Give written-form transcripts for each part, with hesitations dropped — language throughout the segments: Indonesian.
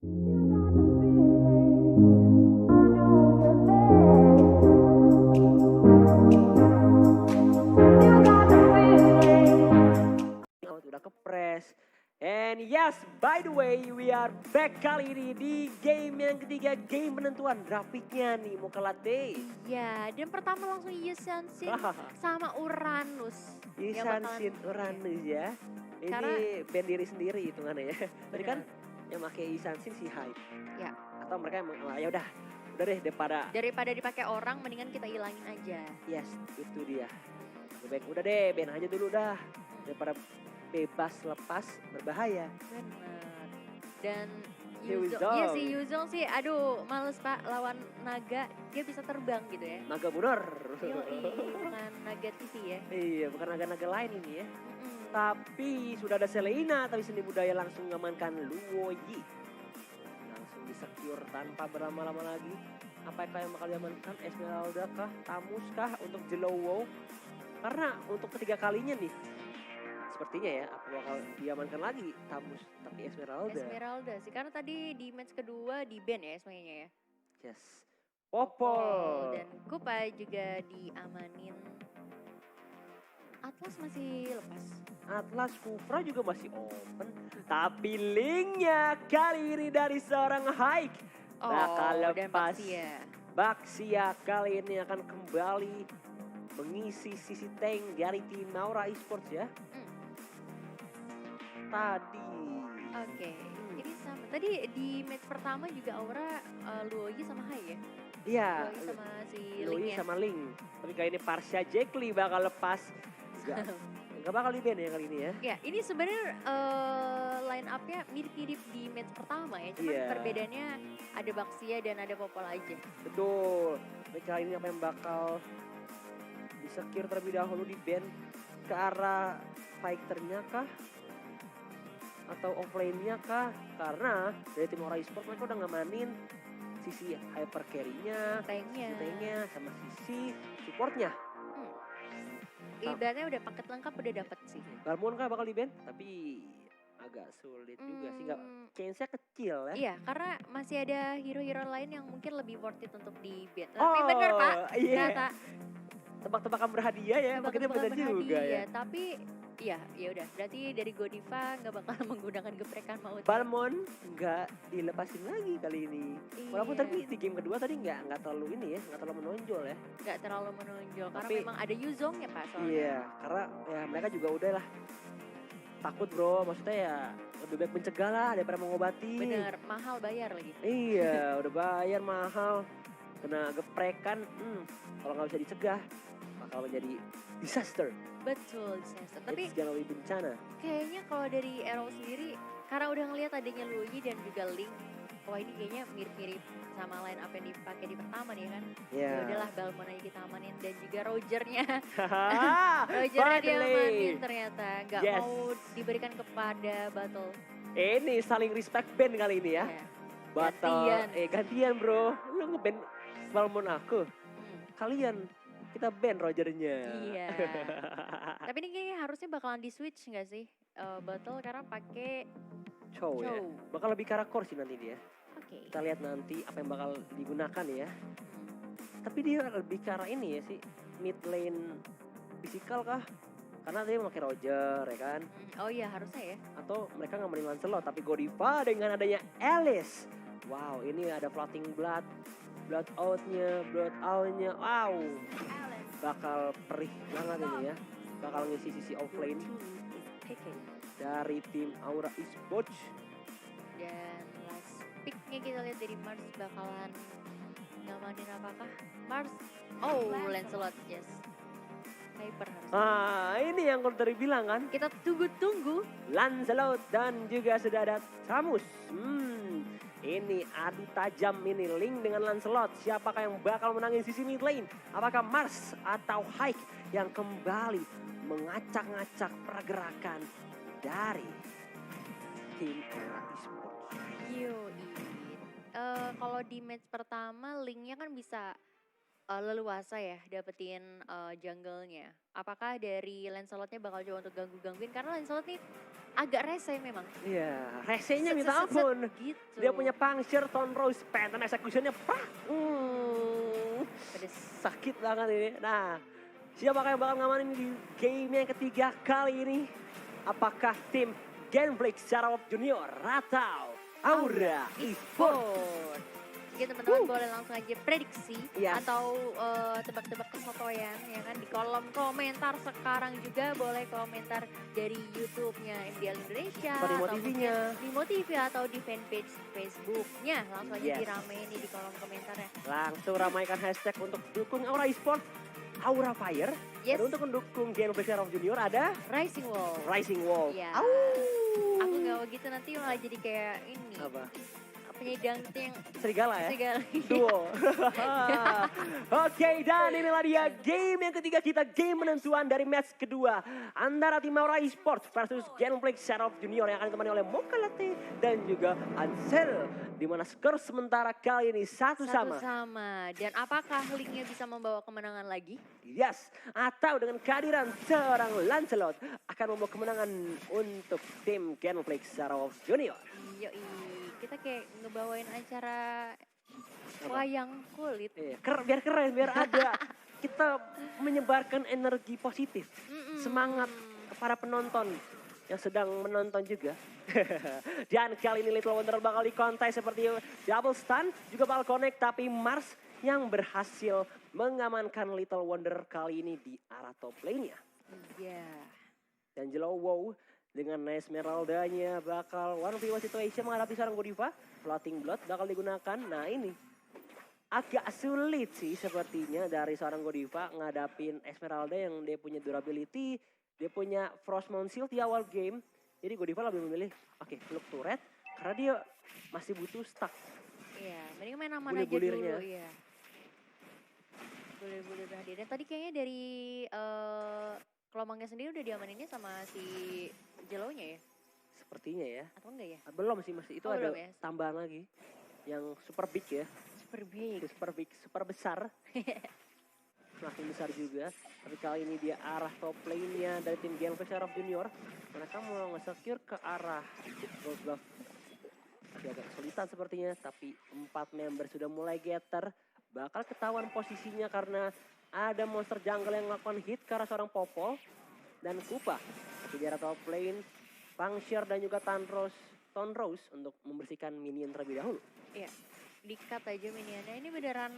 Udah kepres. And yes, by the way, we are back kali ini di game yang ketiga, game penentuan grafiknya nih, mau Latte. Iya, dan pertama langsung Yusansin sama Uranus. yang bakalan- Isansin Uranus ya. Ini Karena- band diri sendiri hitungannya ya. Tadi kan Bener. yang pakai Isansin si Hype. Ya. Atau mereka emang ya udah deh Daripada dipakai orang, mendingan kita hilangin aja. yes, itu dia. Lebih baik udah deh, band aja dulu dah. Daripada bebas lepas berbahaya. Bener. Dan Yuzong. Iya sih Yuzong sih, aduh males pak lawan naga, dia bisa terbang gitu ya. Naga bener. Yoi, bukan naga TV ya. Iya, bukan naga-naga lain ini ya. Mm-mm. Tapi sudah ada Selena, tapi seni budaya langsung mengamankan Luoyi. Langsung di-secure tanpa berlama-lama lagi. Apakah yang bakal diamankan? Esmeralda kah? Tamus kah untuk Jelowo? Karena untuk ketiga kalinya nih, sepertinya ya, apa bakal diamankan lagi Tamus tapi Esmeralda. Esmeralda sih, karena tadi di match kedua di ban ya semuanya ya. Yes. Popol. Dan Kupa juga diamanin. Atlas masih lepas. Atlas Kufra juga masih open. Tapi linknya kali ini dari seorang Hike. Bakal dan lepas. Baxia. Baxia kali ini akan kembali mengisi sisi tank dari tim Naura Esports ya. Tadi. Oke, jadi sama. Tadi di match pertama juga Aura Luoyi sama Hai ya? Iya. Luoyi sama si Loi Link ya? sama Link. Tapi kali ini Parsha Jackly bakal lepas. Gak bakal di ban ya kali ini ya. Ya, ini sebenarnya line up-nya mirip-mirip di match pertama ya. Cuman Iya. perbedaannya ada Baxia dan ada Popol aja. Betul. Tapi kali ini apa yang bakal di-secure terlebih dahulu di ban ke arah fighternya kah? Atau offlane-nya kah? Karena dari tim Naura Esports mereka udah ngamanin sisi hyper carry-nya, Tanknya. sisi tanknya, sama sisi supportnya. Ibaratnya udah paket lengkap udah dapet sih. Balmon kah bakal di ban? Tapi agak sulit juga sih, nggak chance-nya kecil ya. Iya, karena masih ada hero-hero lain yang mungkin lebih worth it untuk di ban. Tapi bener Pak, iya. kata Tebak-tebakan berhadiah ya, makanya bener juga ya. Tapi ya udah, berarti dari Godiva nggak bakal menggunakan geprekan maut. Balmon nggak dilepasin lagi kali ini. Walaupun Iya. tapi di game kedua tadi nggak terlalu ini ya, nggak terlalu menonjol ya. Nggak terlalu menonjol karena Tapi- memang ada Yuzong ya Pak soalnya. Iya, karena ya mereka juga udah lah takut bro, maksudnya ya lebih baik mencegah lah daripada mengobati. Bener, mahal bayar lagi. Iya, udah bayar mahal, kena geprekan, kalau nggak bisa dicegah bakal menjadi disaster. Betul, disaster. Tapi It's gonna be bencana. kayaknya kalau dari Arrow sendiri, karena udah ngeliat adanya Luoyi dan juga Link, wah ini kayaknya mirip-mirip sama line up yang dipakai di pertama nih kan. Ya. Ya udahlah Balmon aja kita amanin dan juga Rogernya. Hahaha, Rogernya dia finally. amanin ternyata, nggak Yes. mau diberikan kepada Battle. Ini saling respect band kali ini ya. Ya. Battle, Gantian. gantian bro. Lu ngeband Balmon aku. Hmm. Kalian, kita band Rogernya. Iya. Tapi ini kayaknya harusnya bakalan di switch nggak sih Battle karena pakai Chow ya. Chow. Bakal lebih ke arah core sih nanti dia. Oke. Kita lihat nanti apa yang bakal digunakan ya. Hmm. Tapi dia lebih ke arah ini ya sih. Mid lane physical kah? Karena dia memakai Roger ya kan. Oh iya harusnya ya. Atau mereka ngamanin Lancelot. Tapi Godiva dengan adanya Alice. Wow, ini ada floating blood. Blood out-nya. Wow. Bakal perih banget ini ya. Bakal ngisi sisi offlane dari tim Aura Esports. Dan last picknya kita lihat dari Mars bakalan ngamanin apakah? Mars. Oh, Lancelot, yes. Hyper harusnya. Ini yang aku tadi bilang kan. Kita tunggu-tunggu. Lancelot dan juga sudah ada Samus. Ini adu tajam ini Link dengan Lancelot. Siapakah yang bakal menangin sisi mid lane? Apakah Mars atau Hike yang kembali mengacak-ngacak pergerakan dari tim Aura Esports? Yoi. Kalau di match pertama Linknya kan bisa leluasa ya dapetin jungle-nya. Apakah dari Lancelotnya bakal coba untuk gangguin? Karena Lancelot nih agak rese memang. Iya, resenya minta Set, set, set, ampun. gitu. Dia punya puncture, Tone Rose, Phantom Executionnya, Pedes. sakit banget ini. Nah, siapa yang bakal ngamanin di game yang ketiga kali ini? Apakah tim Genflix Sarov Junior atau Aura Esports? Oke teman-teman boleh langsung aja prediksi Yes. atau tebak-tebak kesotoyan ya kan di kolom komentar sekarang juga boleh komentar dari YouTube-nya MDL Indonesia Atau di atau Motivinya. mungkin di Motivi atau di fanpage Facebook-nya langsung aja Yes. diramein nih di kolom komentarnya. Langsung ramaikan hashtag untuk dukung Aura Esports, Aura Fire. Yes. Dan untuk mendukung Genflix Sarov Junior ada Rising Wall. Rising Wall. Iya. Au. Aku nggak mau gitu nanti malah jadi kayak ini Apa? penyedang yang Serigala ya? segala. Duo. Oke, dan inilah dia game yang ketiga kita, game penentuan dari match kedua antara tim Aura Esports versus Genflix Sarov Junior yang akan ditemani oleh Mokalate dan juga Ansel, di mana skor sementara kali ini satu sama. Dan apakah linknya bisa membawa kemenangan lagi? Yes, atau dengan kehadiran seorang Lancelot akan membawa kemenangan untuk tim Genflix Sarov Junior. Yoi, kita kayak ngebawain acara Apa? wayang kulit. Iya, biar keren, biar ada kita menyebarkan energi positif, semangat kepada penonton yang sedang menonton juga. Dan kali ini Little Wonder bakal dikontai seperti double stun, juga bakal connect, tapi Mars yang berhasil mengamankan Little Wonder kali ini di arah top lane-nya. Iya. Dan Jello Wow dengan Esmeralda-nya bakal 1v1 situation menghadapi seorang Godiva. Floating Blood bakal digunakan. Nah ini agak sulit sih sepertinya dari seorang Godiva ngadapin Esmeralda yang dia punya durability, dia punya Frostmourne Shield di awal game. Jadi Godiva lebih memilih Look Turret karena dia masih butuh stack. Iya, mending main aman aja Bulir-bulirnya. dulu. Iya. Bulir-bulir tadi. Dan tadi kayaknya dari Kelomangnya sendiri udah diamaninnya sama si Jelonya ya? Sepertinya ya. Atau enggak ya? Belum sih, masih itu Oh, ada belum ya? tambahan lagi yang super big ya. Super big. Super big, super besar. Semakin besar juga. Tapi kali ini dia arah top lane-nya dari tim Genflix Sarov Junior. Mereka mau nge-secure ke arah Gold Buff. Tapi agak kesulitan sepertinya. Tapi 4 member sudah mulai getter. Bakal ketahuan posisinya karena ada monster jungle yang melakukan hit ke arah seorang Popol dan Kupa. Tapi di arah top lane, Puncture dan juga Tone Rose untuk membersihkan minion terlebih dahulu. Iya. Di-cut aja minionnya. Ini beneran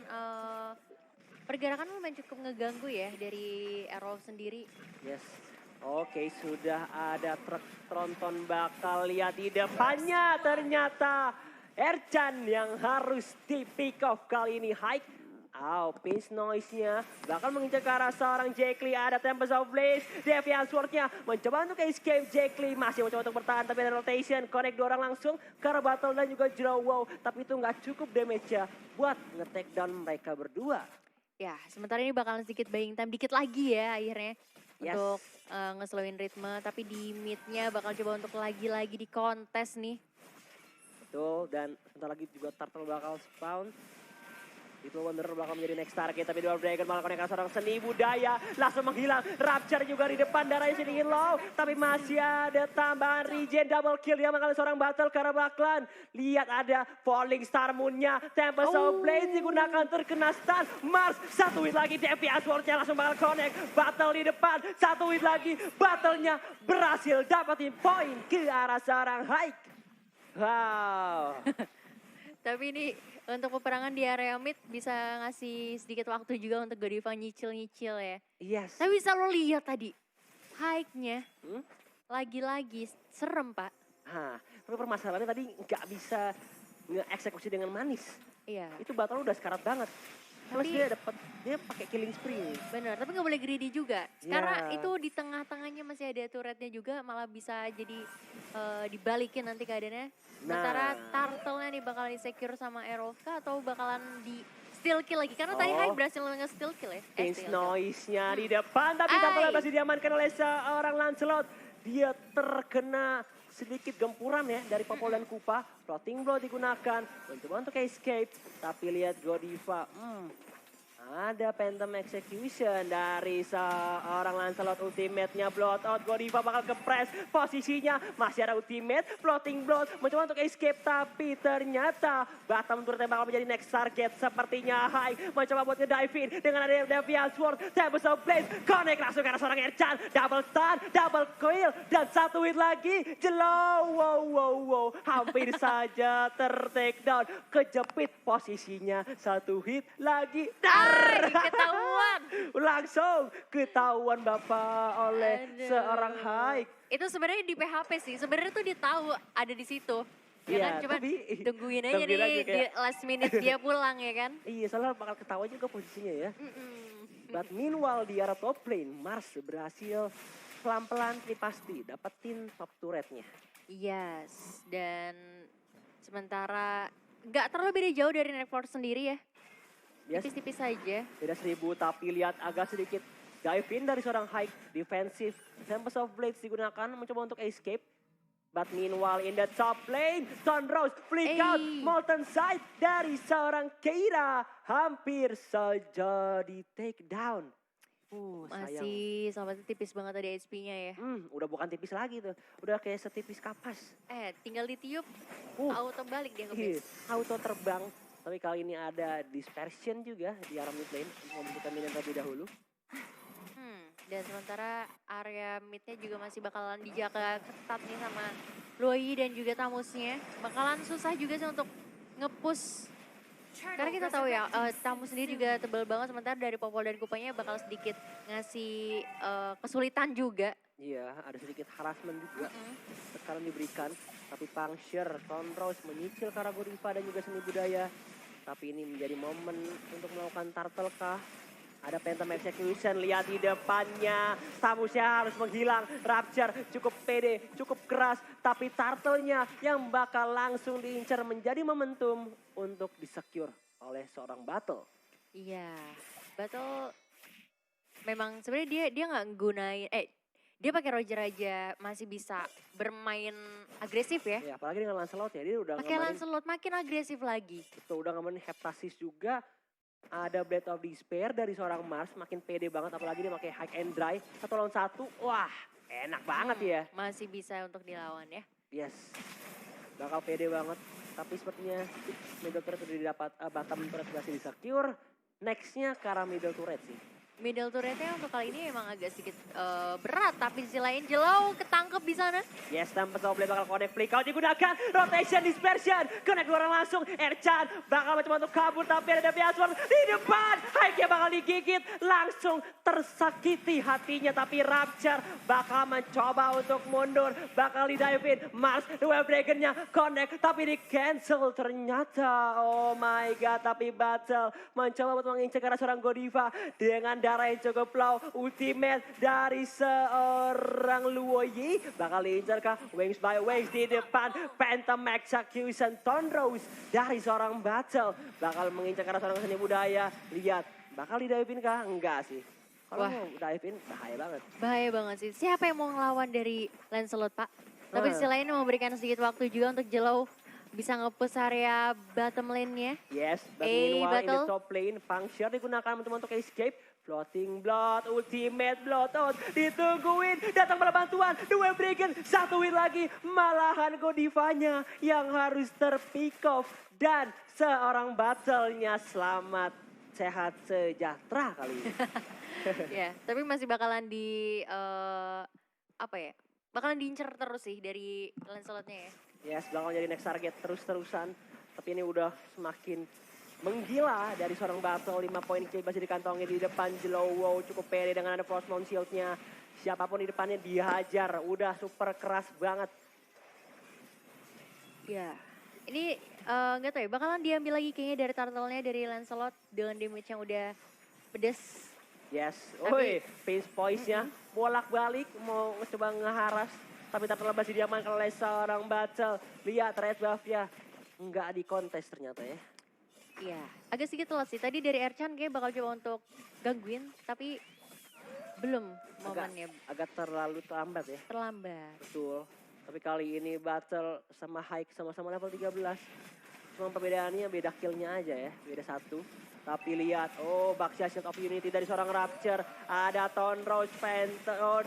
pergerakan lumayan cukup ngeganggu ya dari Arrow sendiri. Yes. Oke, sudah ada truk tronton bakal lihat di depannya. Ternyata Ercan yang harus di pick off kali ini. Hike. Pinch noise-nya bakal mengincar ke arah seorang Jack Lee. Ada Tempest of Blaze. Deviant Sword-nya mencoba untuk escape. Jack Lee masih mencoba untuk bertahan. Tapi ada rotation. Connect 2 orang langsung ke arah Battle dan juga Jello Wow. Tapi itu nggak cukup damage-nya buat nge-take down mereka berdua. Ya, sementara ini bakalan sedikit buying time dikit lagi ya akhirnya. Yes. Untuk nge-slowin ritme. Tapi di mid-nya bakal coba untuk lagi-lagi di kontes nih. Betul, dan sebentar lagi juga Turtle bakal spawn. Little Wonder bakal menjadi next target, tapi Dwarf Dragon malah connect seorang seni budaya. Langsung menghilang, Rapture juga di depan, darahnya sedikit low. Tapi masih ada tambahan regen, double kill dia mengalami seorang battle karena Baklan. Lihat ada Falling Star Moon-nya, Tempest of Blaze digunakan terkena stun. Mars, 1 hit lagi, DPS Sword-nya langsung bakal connect. Battle di depan, 1 hit lagi, battle-nya berhasil dapatin poin ke arah seorang Hike. Wow. Tapi ini untuk peperangan di area mid bisa ngasih sedikit waktu juga untuk Godiva nyicil-nyicil ya. Yes. Tapi bisa lo lihat tadi, hike-nya Hmm? lagi-lagi serem pak. Tapi permasalahannya tadi nggak bisa nge-eksekusi dengan manis. Iya. Itu battle udah sekarat banget. Plus Tapi- dia pakai killing spree. Bener, tapi nggak boleh greedy juga. Karena Ya. itu di tengah-tengahnya masih ada turretnya juga, malah bisa jadi dibalikin nanti keadaannya. Sementara turtle-nya nih bakal di-secure sama Erovka atau bakalan di steal kill lagi. Karena tadi Oh. Hype berhasil nge-steal kill ya. Pinch steal kill. noise-nya di depan, tapi Ay. turtle masih diamankan oleh seorang Lancelot. Dia terkena sedikit gempuran ya dari Popol dan Kupa. Floating blow digunakan, mencoba untuk escape. Tapi lihat Godiva, Ada Phantom Execution dari seorang Lancelot, ultimate-nya Bloodout. Godiva bakal ke-press, posisinya masih ada ultimate, floating blood, mencoba untuk escape tapi ternyata Batam turret bakal menjadi next target. Sepertinya High mencoba buat nge-dive in dengan ada Deviant Sword, Tempest of Blaze, connect langsung karena seorang Ercan, double stun, double coil, dan satu hit lagi, Jelau, wow, hampir saja ter-take down, kejepit posisinya, satu hit lagi, Ketahuan. langsung ketahuan Bapak oleh Aduh. seorang High. Itu sebenarnya di PHP sih. Sebenarnya tuh dia tahu ada di situ. Ya Iya, kan, cuma tapi tungguin aja tungguin nih aja di kayak- last minute dia pulang ya kan. Iya, soalnya bakal ketawa juga posisinya ya. Mm-mm. But meanwhile di arah top lane, Mars berhasil pelan-pelan tapi pasti dapetin top turretnya. Yes, dan sementara nggak terlalu beda jauh dari Netflix sendiri ya. Yes, Tipis-tipis saja. beda 1000 tapi lihat agak sedikit dive in dari seorang High, defensive. Tempest of Blades digunakan mencoba untuk escape. But meanwhile in the top lane, Sunrose flick out, Molten Side dari seorang Keira hampir saja di take down. Sayang. Masih sama tipis banget tadi HP-nya ya. Udah bukan tipis lagi tuh, udah kayak setipis kapas. Tinggal ditiup, auto balik dia ke Iya, base. auto terbang. Tapi kali ini ada dispersion juga di arah mid lane, membutuhkan minion terlebih dahulu. Dan sementara area midnya juga masih bakalan dijaga ketat nih sama Luoyi dan juga Tamusnya. Bakalan susah juga sih untuk nge-push. Karena kita tahu ya, Tamus sendiri juga tebal banget. Sementara dari Popol dan Kupanya bakal sedikit ngasih kesulitan juga. Iya, ada sedikit harassment juga sekarang diberikan. Tapi Puncture, Sunrose menyicil karena Godiva dan juga seni budaya. Tapi ini menjadi momen untuk melakukan turtle kah? Ada Phantom Execution, lihat di depannya. Tamusnya harus menghilang. Rapture cukup pede, cukup keras. Tapi turtle-nya yang bakal langsung diincar menjadi momentum untuk disecure oleh seorang Battle. Iya, Battle memang sebenarnya dia nggak gunain, dia pakai Roger aja masih bisa bermain agresif ya. Ya, apalagi dengan Lancelot ya, dia udah Pakai ngamarin, Lancelot makin agresif lagi. betul, udah ngamarin Heptasis juga. Ada Blade of Despair dari seorang Mars, makin pede banget, apalagi dia pakai High and Dry, 1 lawan 1, wah enak banget ya. Masih bisa untuk dilawan ya. Yes, bakal pede banget, tapi sepertinya middle turret udah didapat, bottom turret berhasil di-secure. Nextnya ke arah middle turret sih. Middle turretnya untuk kali ini emang agak sedikit berat, tapi di sisi lain Jelau ketangkep di sana. Yes, Tempest of Blade bakal connect, flick out digunakan, rotation, dispersion, connect dua orang langsung, Ercan bakal mencoba untuk kabur, tapi ada Deviant Sword di depan, Hike bakal digigit, langsung tersakiti hatinya, tapi Rapture bakal mencoba untuk mundur, bakal di-dive in, Mars, the Web Dragon-nya connect, tapi di cancel ternyata, oh my god, tapi Battle mencoba untuk mengincar karena seorang Godiva, dengan darah yang cukup low, ultimate dari seorang Luoyi, bakal diincar kah? Wings by Wings di depan, Phantom Execution, Sunrose dari seorang Battle, bakal mengincar karena seorang seni budaya, lihat, bakal di-dive-in kah? Enggak sih. Kalau mau dive-in, bahaya banget. Bahaya banget sih. Siapa yang mau ngelawan dari Lancelot, Pak? Tapi sisi lain memberikan sedikit waktu juga untuk Jelau bisa nge-push area bottom lane-nya. Yes, but meanwhile in the Battle. top lane, Puncture digunakan untuk escape. Floating Blood, ultimate Bloodout, ditungguin, datang malah bantuan, dua Dragon, satu win lagi, malahan Godivanya yang harus terpick off. Dan seorang Battle-nya selamat, sehat, sejahtera kali ini. Ya, tapi masih bakalan bakalan diincer terus sih dari Lancelot-nya ya. Yes, bakal jadi next target terus-terusan. Tapi ini udah semakin menggila dari seorang Battle. 5 poin kill masih dikantongi di depan Jelau. Wow, cukup pede dengan ada Frost Mount Shield-nya. Siapapun di depannya dihajar. Udah super keras banget. Ya, ini nggak tahu ya, bakalan diambil lagi kayaknya dari turtle-nya dari Lancelot dengan damage yang udah pedes. Yes, Tapi- Pinch Poise-nya bolak-balik mau coba ngeharas. Tapi tak terlepas diamankan oleh seorang Battle. Lihat red buff-nya. Nggak di kontes ternyata ya. Iya, agak sedikit telat sih. Tadi dari Ercan kayak bakal coba untuk gangguin, tapi belum momennya, Agak terlalu terlambat ya. terlambat. Betul. Tapi kali ini Battle sama Hike sama-sama level 13. Cuma perbedaannya beda killnya aja ya, beda satu. Tapi lihat, Baxia Shield of Unity dari seorang Rapture. Ada Tonrose,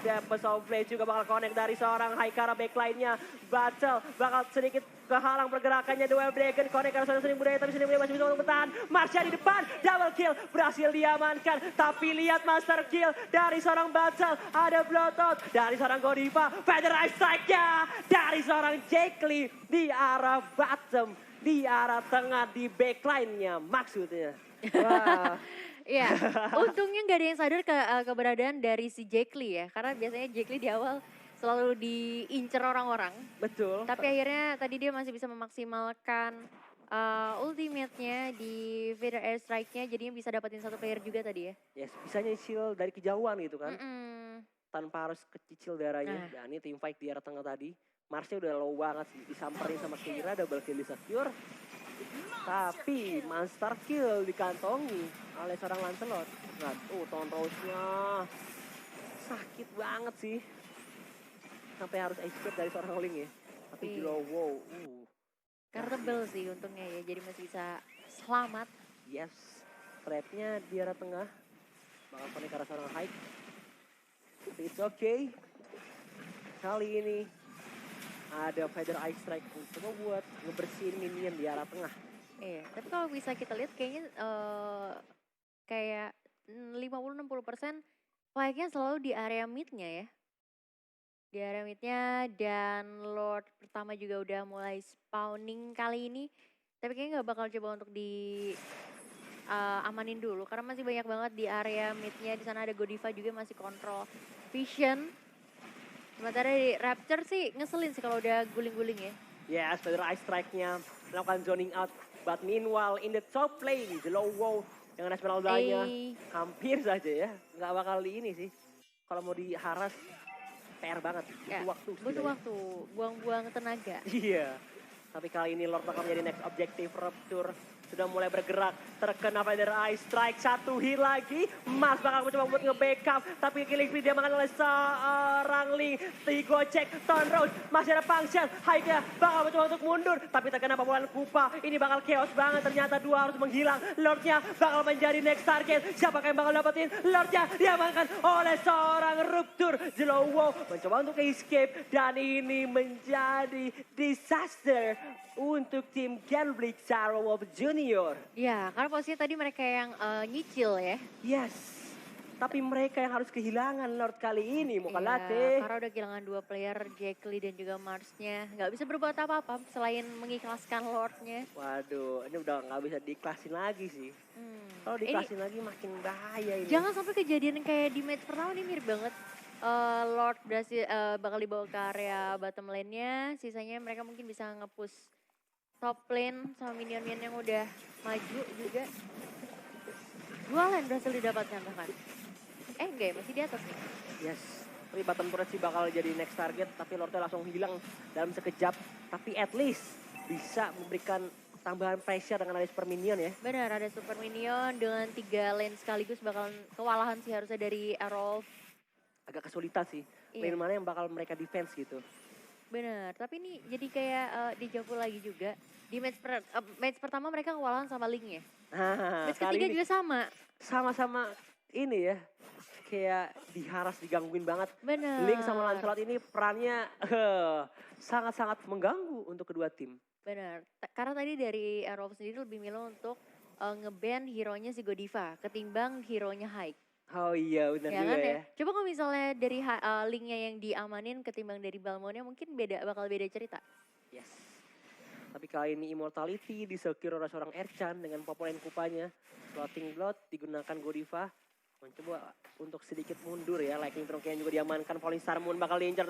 Depth of Blaze juga bakal connect dari seorang Haikara backline-nya. Battle bakal sedikit kehalang pergerakannya. Duel Dragon connect karena seorang Seni Budaya, tapi Seni Budaya masih bisa untuk bertahan. Marsha di depan, double kill, berhasil diamankan. Tapi lihat master kill dari seorang Battle. Ada Bloodthought dari seorang Godiva. Feather Eye Strike-nya dari seorang Jake Lee di arah bottom. Di arah tengah, di backline-nya maksudnya. Wah. Iya, untungnya nggak ada yang sadar keberadaan dari si Jake Lee ya. Karena biasanya Jake Lee di awal selalu diincer orang-orang. Betul. Tapi akhirnya tadi dia masih bisa memaksimalkan ultimate-nya di Feather Air Strike-nya. Jadinya bisa dapetin satu player juga tadi ya. Yes, bisa nyicil dari kejauhan gitu kan. Tanpa harus kecicil darahnya. Dan ini team fight di arah tengah tadi. Marsnya udah low banget sih. Disamperin sama Kira, double kill di secure. Tapi monster kill dikantongi oleh seorang Lancelot. Nah, Tonrose-nya sakit banget sih. Sampai harus escape dari seorang Ling ya. Tapi wow. Karena tebel sih untungnya ya, jadi masih bisa selamat. Yes, trapnya di arah tengah. Bakal connect ke arah seorang Hike. Tapi it's okay. Kali ini ada Feather Eye Strike untuk buat ngebersihin minion di arah tengah. Iya, tapi kalau bisa kita lihat kayaknya kayak 50-60% fight-nya selalu di area mid-nya ya. Di area mid-nya dan Lord pertama juga udah mulai spawning kali ini. Tapi kayaknya nggak bakal coba untuk amanin dulu karena masih banyak banget di area mid-nya. Di sana ada Godiva juga masih kontrol vision. Sementara di Rapture sih ngeselin sih kalau udah guling-guling ya. Yes, Feather Eye Strike-nya melakukan zoning out. But meanwhile in the top lane, the low wow dengan Esmeralda-nya hampir saja ya. Nggak bakal di ini sih. Kalau mau diharas, PR banget. Butuh waktu. Butuh waktu, buang-buang tenaga. Iya. Tapi kali ini Lord bakal menjadi next objective. Rapture sudah mulai bergerak, terkena Feather Eye Strike, satu hit lagi. Mas bakal mencoba buat nge-backup, tapi killing spree dia makan oleh seorang Ling. Digocek, Tonrose, masih ada function. Haiknya bakal mencoba untuk mundur, tapi terkena pukulan Kupa. Ini bakal chaos banget, ternyata dua harus menghilang. Lordnya bakal menjadi next target. Siapa yang bakal dapetin? Lordnya diamankan oleh seorang Rupture. Jelowo mencoba untuk escape, dan ini menjadi disaster untuk tim Genblix Sarawak Junior. Ya, karena posisinya tadi mereka yang nyicil ya. Yes, tapi mereka yang harus kehilangan Lord kali ini, Mokalate. Karena udah kehilangan dua player, Jake Lee dan juga Mars-nya. Nggak bisa berbuat apa-apa selain mengikhlaskan Lord-nya. Waduh, ini udah nggak bisa diiklasin lagi sih. Kalau diiklasin lagi makin bahaya ini. Jangan sampai kejadian kayak di match pertama, ini mirip banget. Lord berhasil bakal dibawa ke area bottom lane-nya. Sisanya mereka mungkin bisa nge-push top lane sama minion-minion yang udah maju juga. Dua lane berhasil didapatkan bahkan. Enggak ya, masih di atas nih. Yes, tapi bottom turret sih bakal jadi next target. Tapi Lordnya langsung hilang dalam sekejap. Tapi at least bisa memberikan tambahan pressure dengan ada super minion ya. Benar, ada super minion dengan 3 lane sekaligus bakalan kewalahan sih harusnya dari Arrow. Agak kesulitan sih. Lane mana yang bakal mereka defense gitu. Bener, tapi ini jadi kayak dijawab lagi juga. Di match pertama mereka kewalahan sama Ling ya. Match ketiga juga sama. Sama-sama ini ya. Kayak diharas, digangguin banget. Bener. Ling sama Lancelot ini perannya sangat-sangat mengganggu untuk kedua tim. Bener, karena tadi dari Arrow sendiri lebih milih untuk nge-ban hero-nya si Godiva ketimbang hero-nya Hike. Oh iya, benar Ya juga kan, ya. Coba kalau misalnya dari Link-nya yang diamanin ketimbang dari Balmonnya mungkin bakal beda cerita. Yes. Tapi kali ini Immortality disecure oleh seorang Erchan dengan populen kupanya. Floating Blood digunakan Godiva. Mencoba untuk sedikit mundur ya. Lightning Trunk yang juga diamankan. Falling Star Moon bakal diincar.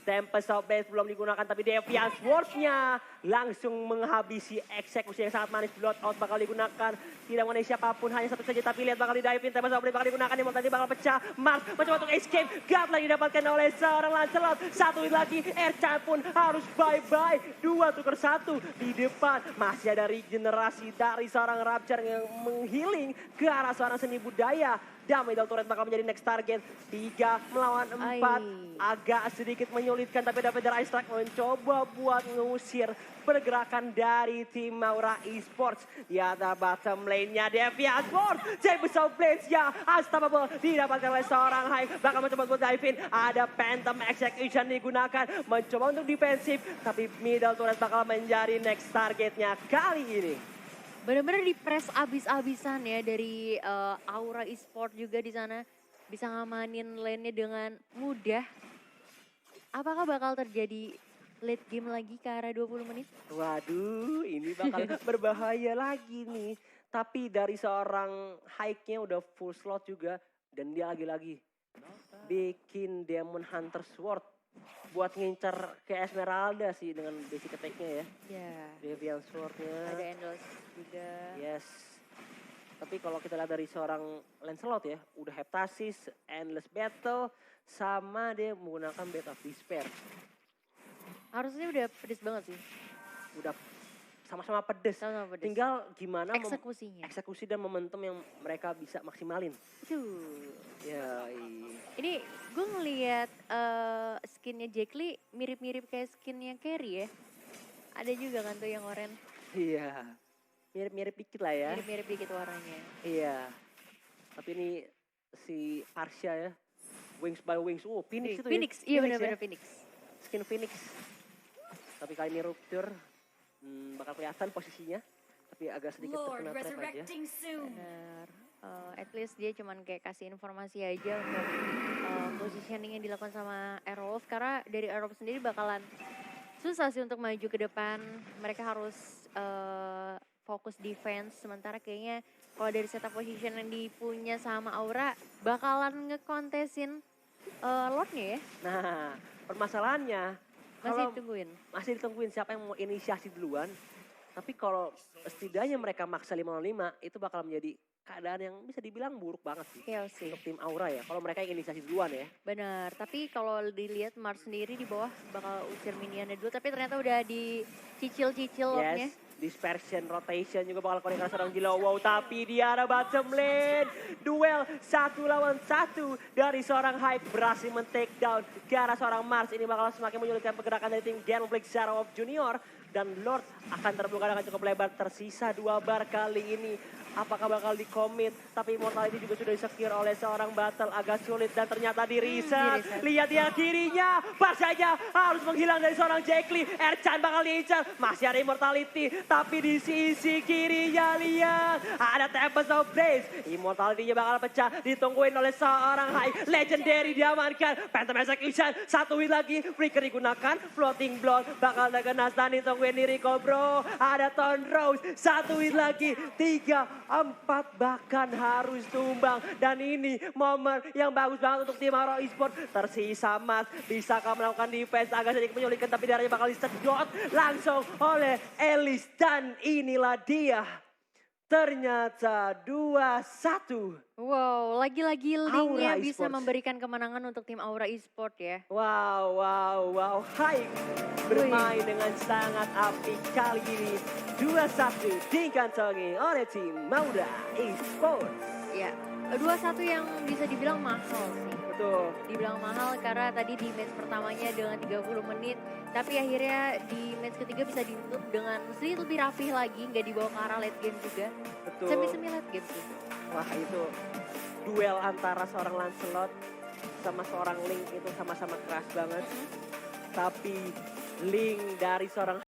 Tempest of Base belum digunakan. Tapi Deviant Sword-nya langsung menghabisi eksekusi yang sangat manis. Blood Out bakal digunakan. Tidak mengenai siapapun. Hanya satu saja. Tapi lihat bakal di-dive-in. Tempest of Base bakal digunakan. Immortality bakal pecah. Mars mencoba untuk escape. God lagi didapatkan oleh seorang Lancelot. Satu lagi. Erchan pun harus bye-bye. 2-1 di depan. Masih ada regenerasi dari seorang Rapture yang menghealing ke arah seorang Seni Budaya. dan middle turret bakal menjadi next target. 3 melawan 4 agak sedikit menyulitkan, tapi David the Ice Strike mencoba buat mengusir pergerakan dari tim Maura Esports. Di atas bottom lane-nya Deviant Ward, James of Blades yang unstoppable didapatkan oleh seorang Hive. Bakal mencoba buat dive in, ada Phantom Execution digunakan, mencoba untuk defensif, tapi middle turret bakal menjadi next targetnya kali ini. Bener-bener di press abis-abisan ya dari Aura Esport juga di sana. Bisa ngamanin lane-nya dengan mudah. Apakah bakal terjadi late game lagi ke arah 20 menit? Waduh, ini bakal berbahaya lagi nih. Tapi dari seorang Hike-nya udah full slot juga. Dan dia lagi-lagi bikin Demon Hunter Sword buat ngincar ke Esmeralda sih dengan basic attack-nya ya. Ya. Deviant Sword-nya. Ada Endless juga. Yes. Tapi kalau kita lihat dari seorang Lancelot ya, udah Heptasis, Endless Battle, sama dia menggunakan Beta Despair. Harusnya udah pedes banget sih. Udah sama-sama pedes. Sama-sama pedes. Tinggal gimana Eksekusinya. eksekusi dan momentum yang mereka bisa maksimalin. Tuh. Ya, Ini gue ngeliat skinnya Jack Lee mirip-mirip kayak skinnya Carry ya. Ada juga kan tuh yang oranye. iya. Mirip-mirip dikit lah ya. Mirip-mirip dikit warnanya. Iya. Tapi ini si Arsha ya. Wings by Wings. Oh, Phoenix itu Phoenix, ya. iya Phoenix benar-benar ya. Phoenix. Skin Phoenix. Tapi kali ini Rupture. Bakal kelihatan posisinya. Tapi agak sedikit terkena trap aja. Benar. At least dia cuman kayak kasih informasi aja untuk positioning yang dilakukan sama Aerowolf. Karena dari Aerowolf sendiri bakalan susah sih untuk maju ke depan. Mereka harus fokus defense. Sementara kayaknya kalau dari setup position yang dipunya sama Aura bakalan ngekontesin Lordnya ya. Nah, permasalahannya Masih ditungguin. masih ditungguin siapa yang mau inisiasi duluan. Tapi kalau setidaknya mereka maksa 5-5, itu bakal menjadi keadaan yang bisa dibilang buruk banget sih. Chaos sih. Untuk tim Aura ya, kalau mereka yang inisiasi duluan ya. Benar, tapi kalau dilihat Mars sendiri di bawah bakal usir minionnya dulu. Tapi ternyata udah dicicil-cicil lotnya. Yes, dispersion, rotation juga bakal koneksi seorang Jilowo. Tapi di arah bottom lane, duel 1 lawan 1 dari seorang Hype berhasil men-take down ke arah seorang Mars. Ini bakal semakin menyulitkan pergerakan dari tim Genblake Shadow of Junior. Dan Lord akan terbuka dengan cukup lebar, tersisa 2 bar kali ini. Apakah bakal di-commit? Tapi Immortality juga sudah disecure oleh seorang Battle, agak sulit dan ternyata di-reset. Lihat dia kirinya, Barsanya harus menghilang dari seorang Jack Lee. Ercan bakal diincar, masih ada Immortality. Tapi di sisi kirinya lihat, ada Tempest of Blaze. Immortality-nya bakal pecah, ditungguin oleh seorang High. Legendary diamankan, Phantom Execution, 1 hit lagi. Flicker digunakan, Floating Blood bakal terkena stun, ditungguin di Rico bro. Ada Ton Rose, 1 hit lagi, 3, 4 bahkan harus tumbang. Dan ini momen yang bagus banget untuk tim Aura Esports. Tersisa Mas, bisakah melakukan defense agak sedikit menyulitkan, tapi darahnya bakal disedot langsung oleh Elis. Dan inilah dia, ternyata 2-1. Wow, lagi-lagi Aura linknya bisa Esports memberikan kemenangan untuk tim Aura Esport ya. Wow. Hype bermain dengan sangat apik kali ini. 2-1 dikantongi oleh tim Maura Esports. Ya, 2-1 yang bisa dibilang mahal sih. Betul. Dibilang mahal karena tadi di match pertamanya dengan 30 menit. Tapi akhirnya di match ketiga bisa ditutup dengan sedikit lebih rapih lagi. Nggak dibawa ke arah late game juga. Betul. Semi-semi late game sih. Wah itu duel antara seorang Lancelot sama seorang Link itu sama-sama keras banget. Tapi Link dari seorang